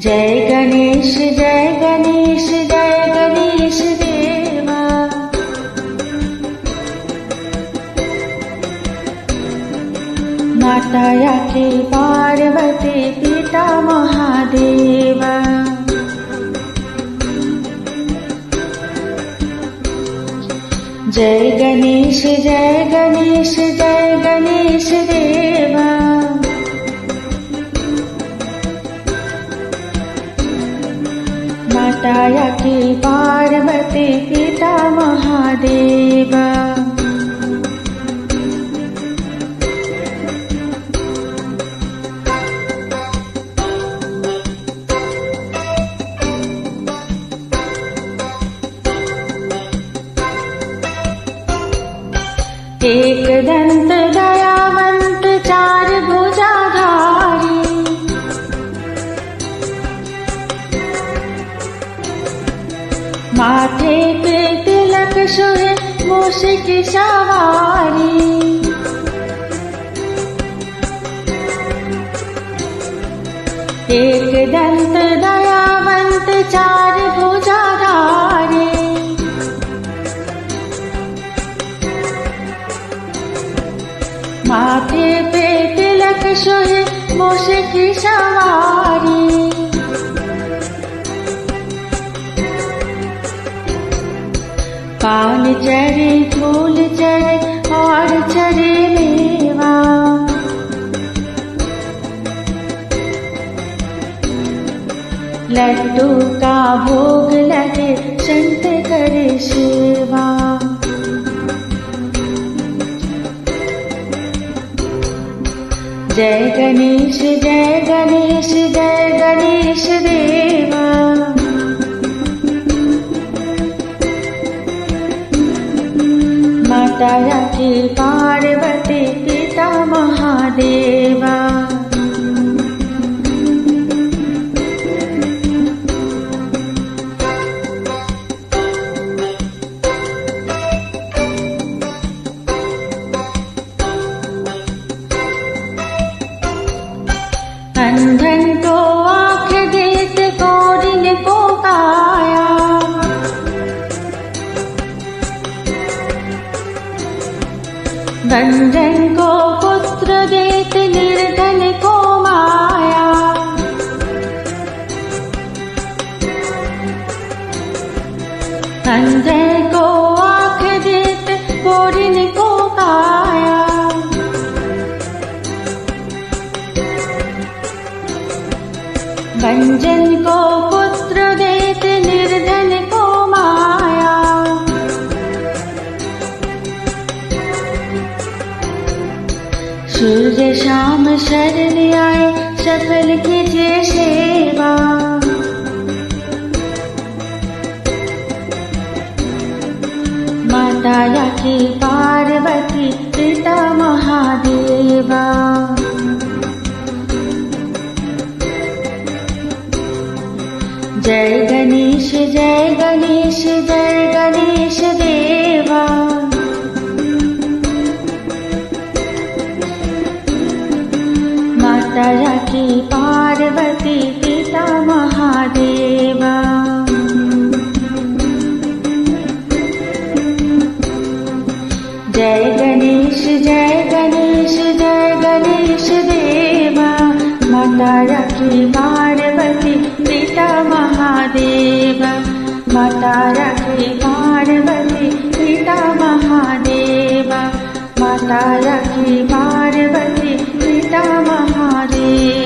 जय गणेश जय गणेश जय गणेश देवा। माता याके पार्वती पिता महादेवा। जय गणेश जय गणेश जय गणेश देवा। माता याके पार्वती पिता महादेवा। एक दंत दयावंत चार भुजाधारी। माथे पे तिलक शोभे मूष की सवारी। एक दंत दयावंत चार भुजाधारी। माथे पे तिलक शोभे मूष की सवारी। पान चढ़े फूल चढ़े और चढ़े मेवा। लड्डू का भोग लगे संत करे सेवा। जय गणेश जय गणेश जय गणेश देवा। माता याके पार्वती पिता महादेवा। अंधन को आँख देत कोढ़िन को काया। बंधन को पुत्र देत निर्धन को माया। अंधन को आँख देत कोढ़िन को काया। बंजन को पुत्र देत निर्धन को माया। सूर्य शाम शरण आए सकल कीजिए सेवा। माता याके पार्वती पिता महादेवा। जय गणेश जय गणेश जय गणेश देवा। माता याके पार्वती पिता महादेवा। जय गणेश जय गणेश जय गणेश देवा। माता याके पार्वती पिता महादेवा। माता याके पार्वती पिता महादेवा। माता याके पार्वती पिता महादेवा।